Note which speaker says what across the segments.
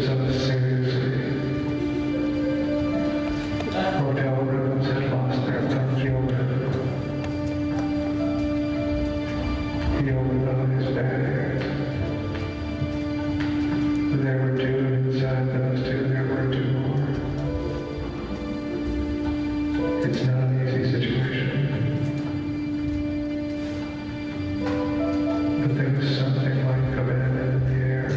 Speaker 1: themselves seriously. Hotel rooms had lost their punctual rhythm. He opened up his bag. There were two inside those two. There were two more. It's not an easy situation. But there was something like abandon in the air.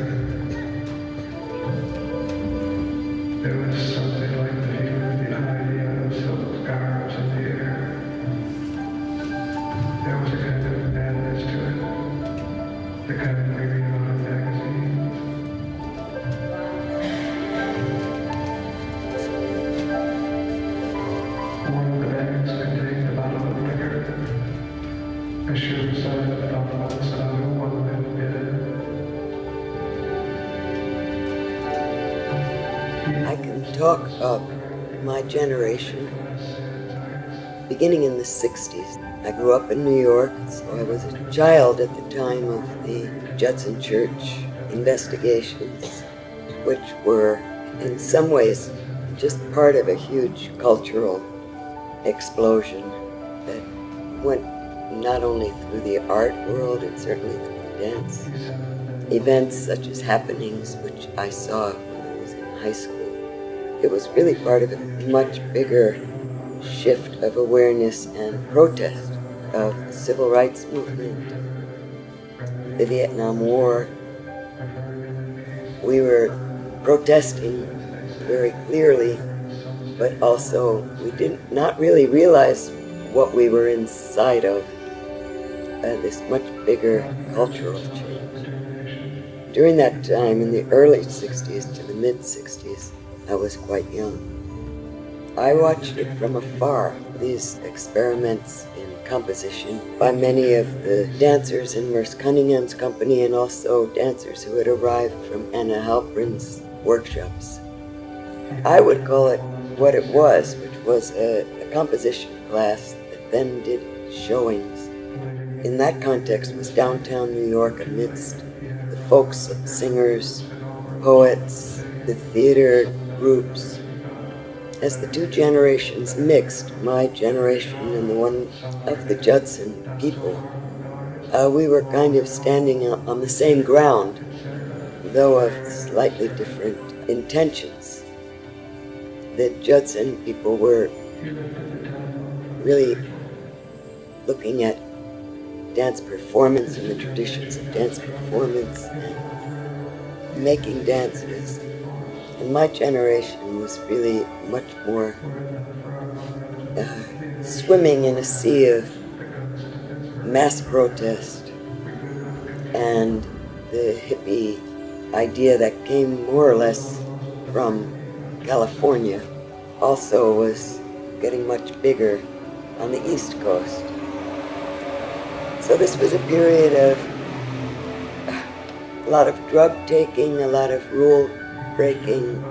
Speaker 1: There was something like the feeling of the idea of silk scarves in the air. There was a kind of madness to it, the kind we read about in magazines. One of the bags contained a bottle of liquor, a sure sign of thoughtfulness about who one had been.
Speaker 2: I can talk about my generation beginning in the 60s. I grew up in New York, so I was a child at the time of the Judson Church investigations, which were in some ways just part of a huge cultural explosion that went not only through the art world and certainly through the dance. Events such as happenings, which I saw when I was in high school. It was really part of a much bigger shift of awareness and protest of the civil rights movement, the Vietnam War. We were protesting very clearly, but also we did not really realize what we were inside of, this much bigger cultural change. During that time, in the early 60s to the mid-60s, I was quite young. I watched it from afar, these experiments in composition by many of the dancers in Merce Cunningham's company and also dancers who had arrived from Anna Halprin's workshops. I would call it what it was, which was a composition class that then did showings. In that context was downtown New York amidst the folk singers, poets, the theater groups. As the two generations mixed, my generation and the one of the Judson people, we were kind of standing on the same ground, though of slightly different intentions. The Judson people were really looking at dance performance and the traditions of dance performance and making dances. And my generation was really much more swimming in a sea of mass protest and the hippie idea that came more or less from California also was getting much bigger on the East Coast. So this was a period of a lot of drug taking, a lot of rule breaking.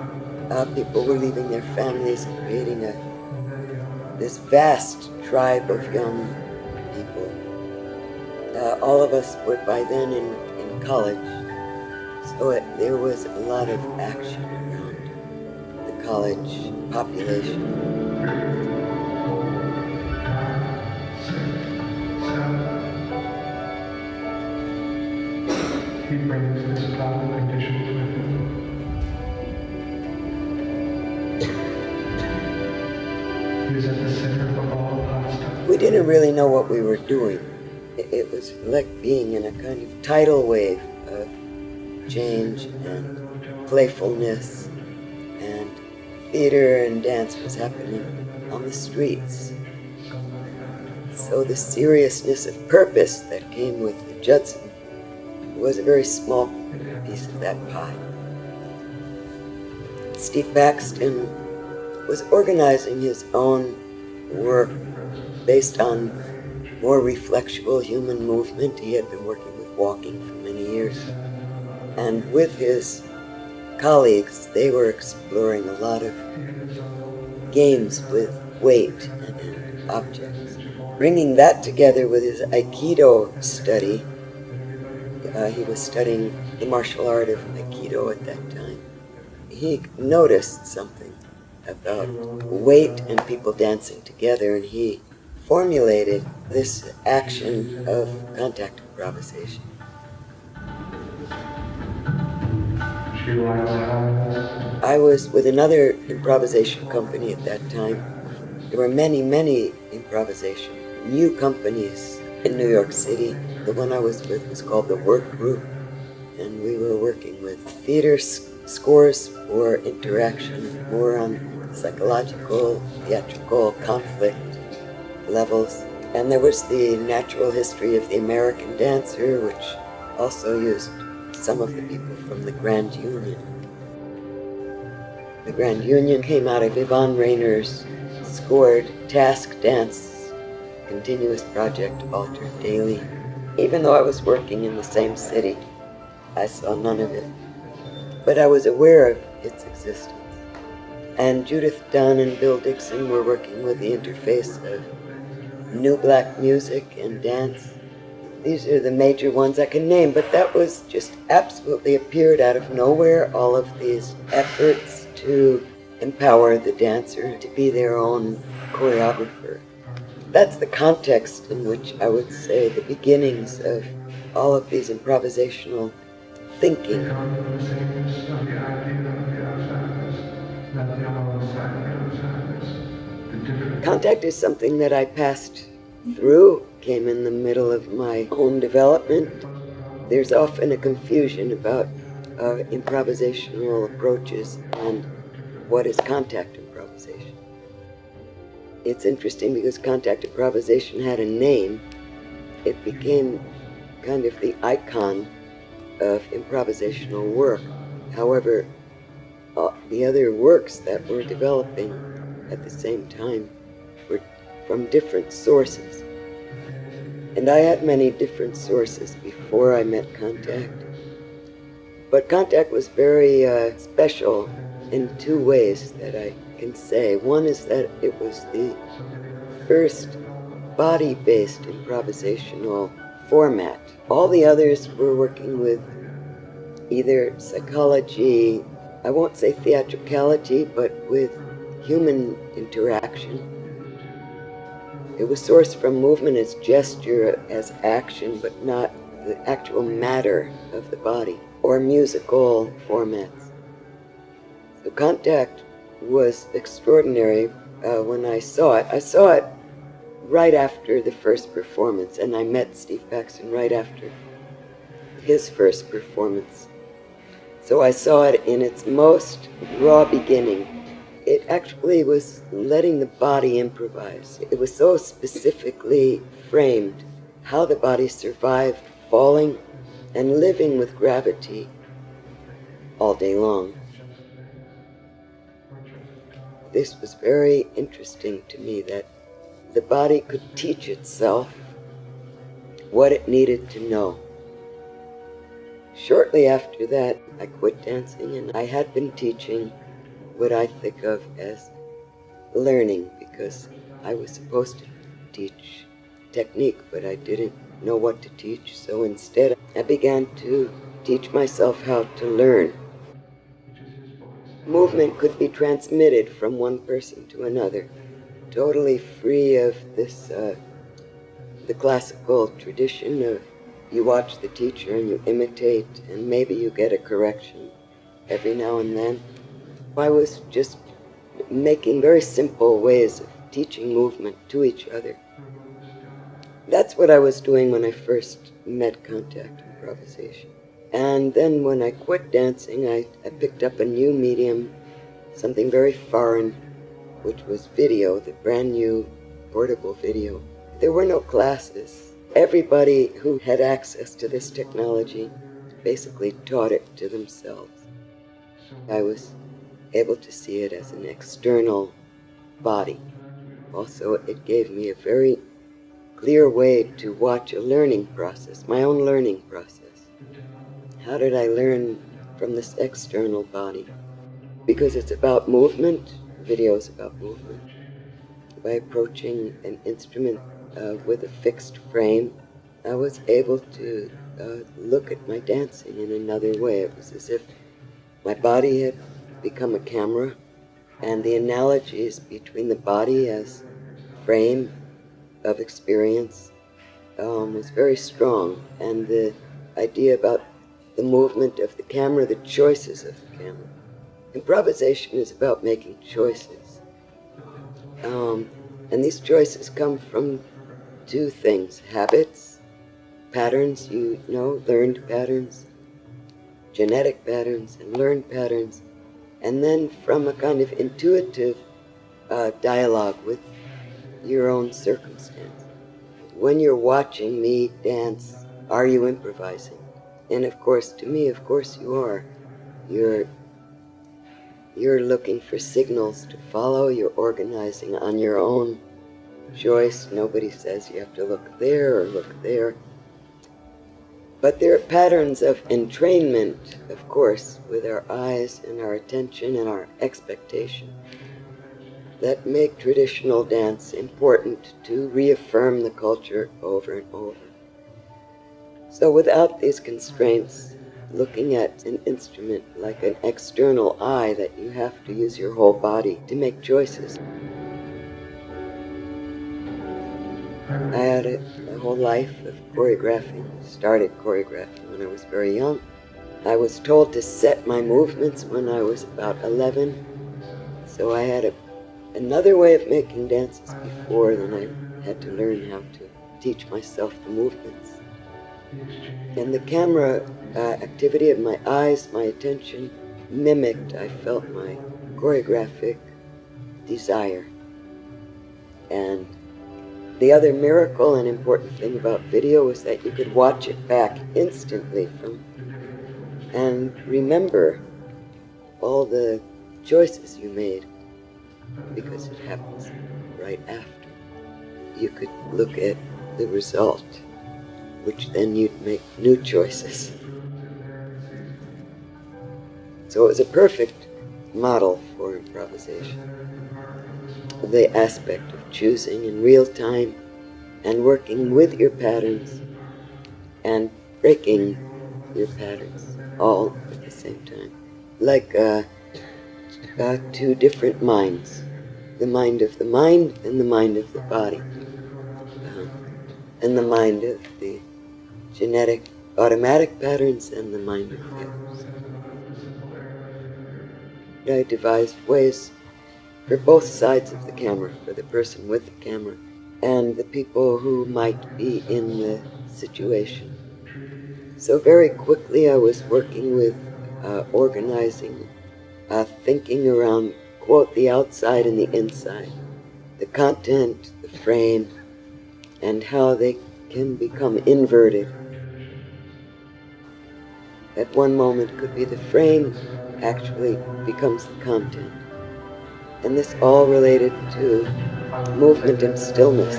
Speaker 2: People were leaving their families and creating this vast tribe of young people. All of us were by then in college, so there was a lot of action around the college population.
Speaker 1: He brings his problem conditions with him. He was at the center of all hostile.
Speaker 2: We didn't really know what we were doing. It was like being in a kind of tidal wave of change and playfulness, and theater and dance was happening on the streets. So the seriousness of purpose that came with the Judson was a very small piece of that pie. Steve Paxton was organizing his own work based on more reflexual human movement. He had been working with walking for many years. And with his colleagues, they were exploring a lot of games with weight and objects. Bringing that together with his Aikido study, he was studying the martial art of Aikido at that time. he noticed something about weight and people dancing together, and he formulated this action of contact improvisation. I was with another improvisation company at that time. There were many, many improvisation, new companies in New York City. The one I was with was called the Work Group, and we were working with theater scores for interaction, more on psychological, theatrical conflict levels. And there was the natural history of the American dancer, which also used some of the people from the Grand Union. The Grand Union came out of Yvonne Rayner's scored task dance continuous project, altered daily. Even though I was working in the same city, I saw none of it, but I was aware of its existence. And Judith Dunn and Bill Dixon were working with the interface of new black music and dance. These are the major ones I can name, but that was just absolutely appeared out of nowhere, all of these efforts to empower the dancer to be their own choreographer. That's the context in which I would say the beginnings of all of these improvisational thinking. Contact is something that I passed through, came in the middle of my own development. There's often a confusion about improvisational approaches and what is contact improvisation. It's interesting because contact improvisation had a name. It became kind of the icon of improvisational work. However, the other works that were developing at the same time were from different sources. And I had many different sources before I met Contact. But Contact was very special in two ways that I can say. One is that it was the first body-based improvisational format. All the others were working with either psychology, I won't say theatricality, but with human interaction. It was sourced from movement as gesture, as action, but not the actual matter of the body, or musical formats. So Contact was extraordinary when I saw it. I saw it right after the first performance, and I met Steve Paxton right after his first performance. So I saw it in its most raw beginning. It actually was letting the body improvise. It was so specifically framed how the body survived falling and living with gravity all day long. This was very interesting to me, that the body could teach itself what it needed to know. Shortly after that, I quit dancing, and I had been teaching what I think of as learning, because I was supposed to teach technique, but I didn't know what to teach. So instead, I began to teach myself how to learn. Movement could be transmitted from one person to another, totally free of this, the classical tradition of you watch the teacher and you imitate, and maybe you get a correction every now and then. I was just making very simple ways of teaching movement to each other. That's what I was doing when I first met Contact improvisation. And then when I quit dancing, I picked up a new medium, something very foreign, which was video, the brand new portable video. There were no classes. Everybody who had access to this technology basically taught it to themselves. I was able to see it as an external body. Also, it gave me a very clear way to watch a learning process, my own learning process. How did I learn from this external body? Because it's about movement, video is about movement. By approaching an instrument with a fixed frame, I was able to look at my dancing in another way. It was as if my body had become a camera, and the analogies between the body as frame of experience was very strong, and the idea about the movement of the camera, the choices of the camera. Improvisation is about making choices. And these choices come from two things: habits, patterns, learned patterns, genetic patterns, and learned patterns, and then from a kind of intuitive dialogue with your own circumstance. When you're watching me dance, are you improvising? And of course, to me, of course you are. You're looking for signals to follow. You're organizing on your own choice. Nobody says you have to look there or look there. But there are patterns of entrainment, of course, with our eyes and our attention and our expectation that make traditional dance important to reaffirm the culture over and over. So without these constraints, looking at an instrument like an external eye, that you have to use your whole body to make choices. I had a whole life of choreographing. Started choreographing when I was very young. I was told to set my movements when I was about 11, so I had another way of making dances before, then I had to learn how to teach myself the movements. And the camera activity of my eyes, my attention, mimicked, I felt, my choreographic desire. And the other miracle and important thing about video was that you could watch it back instantly and remember all the choices you made, because it happens right after. You could look at the result, which then you'd make new choices. So it was a perfect model for improvisation. The aspect of choosing in real time and working with your patterns and breaking your patterns all at the same time. Like two different minds. The mind of the mind and the mind of the body. And the mind of the genetic automatic patterns and the mind of the others. I devised ways for both sides of the camera, for the person with the camera and the people who might be in the situation. So very quickly I was working with organizing, thinking around, quote, the outside and the inside, the content, the frame, and how they can become inverted. At one moment could be the frame actually becomes the content. And this all related to movement and stillness.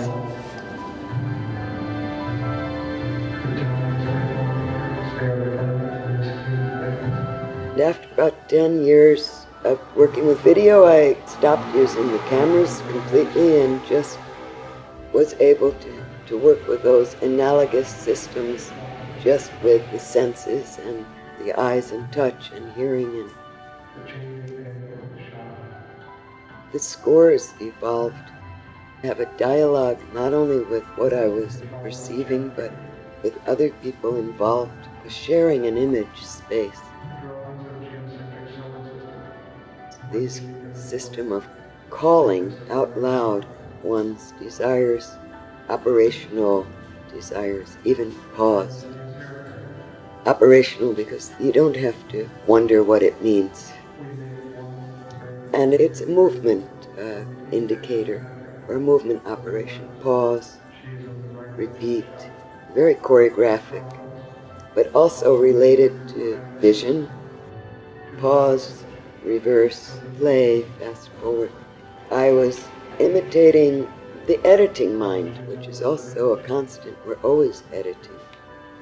Speaker 2: And after about 10 years of working with video, I stopped using the cameras completely and just was able to work with those analogous systems just with the senses and the eyes and touch and hearing. And the scores evolved. Have a dialogue not only with what I was perceiving, but with other people involved, sharing an image space. This system of calling out loud one's desires, operational desires, even paused. Operational because you don't have to wonder what it means. And it's a movement indicator or a movement operation. Pause, repeat, very choreographic, but also related to vision. Pause, reverse, play, fast forward. I was imitating the editing mind, which is also a constant. We're always editing.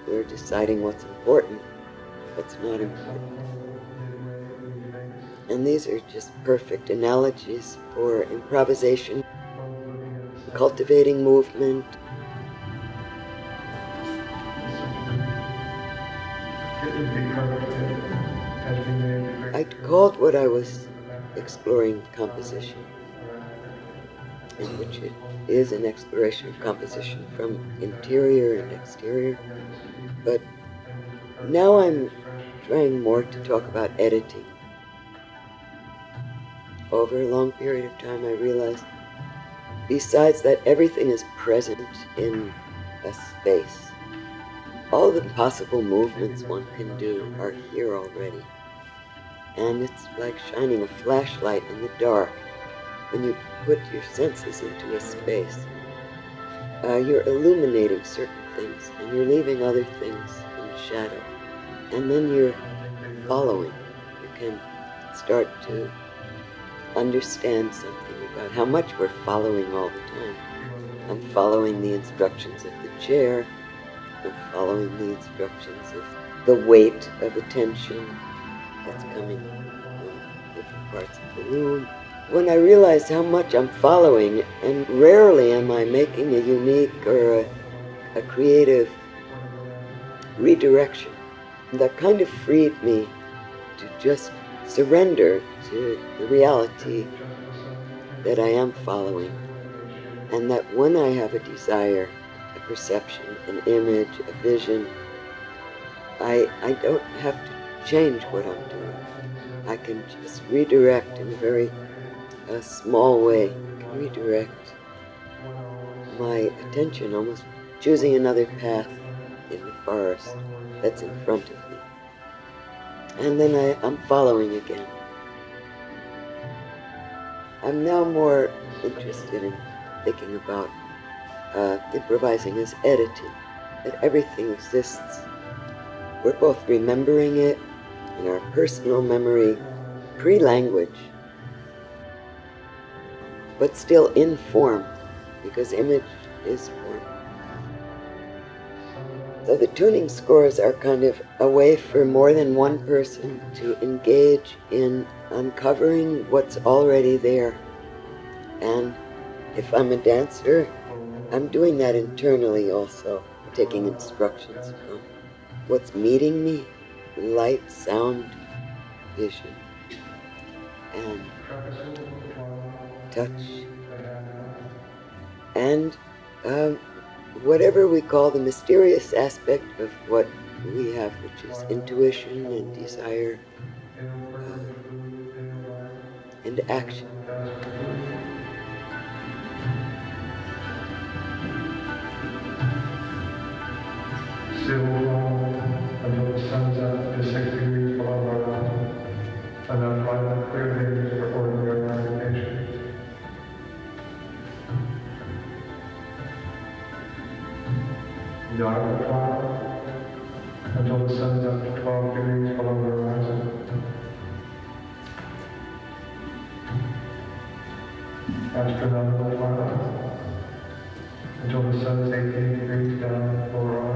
Speaker 2: We're deciding what's important, what's not important. And these are just perfect analogies for improvisation, cultivating movement.
Speaker 1: It would be perfect as we made
Speaker 2: I called what I was exploring composition, in which it is an exploration of composition from interior and exterior. But now I'm trying more to talk about editing. Over a long period of time, I realized, besides that everything is present in a space, all the possible movements one can do are here already. And it's like shining a flashlight in the dark. When you put your senses into a space, you're illuminating certain things and you're leaving other things in shadow. And then you're following. You can start to understand something about how much we're following all the time. I'm following the instructions of the chair. I'm following the instructions of the weight of attention that's coming from different parts of the room. When I realize how much I'm following, and rarely am I making a unique or a creative redirection, that kind of freed me to just surrender to the reality that I am following, and that when I have a desire, a perception, an image, a vision, I don't have to change what I'm doing. I can just redirect in a very small way. I can redirect my attention, almost choosing another path in the forest that's in front of me. And then I'm following again. I'm now more interested in thinking about improvising as editing, that everything exists. We're both remembering it in our personal memory, pre-language, but still in form, because image is form. So the tuning scores are kind of a way for more than one person to engage in uncovering what's already there. And if I'm a dancer, I'm doing that internally also, taking instructions from what's meeting me, light, sound, vision, and touch, and whatever we call the mysterious aspect of what we have, which is intuition and desire and action.
Speaker 1: still until the sun's up to 6 degrees below horizon, enough light and clear days for ordinary navigation. Dark cloud until the sun's up to 12 degrees below the horizon. Astronomical cloud until the sun's 18 degrees down below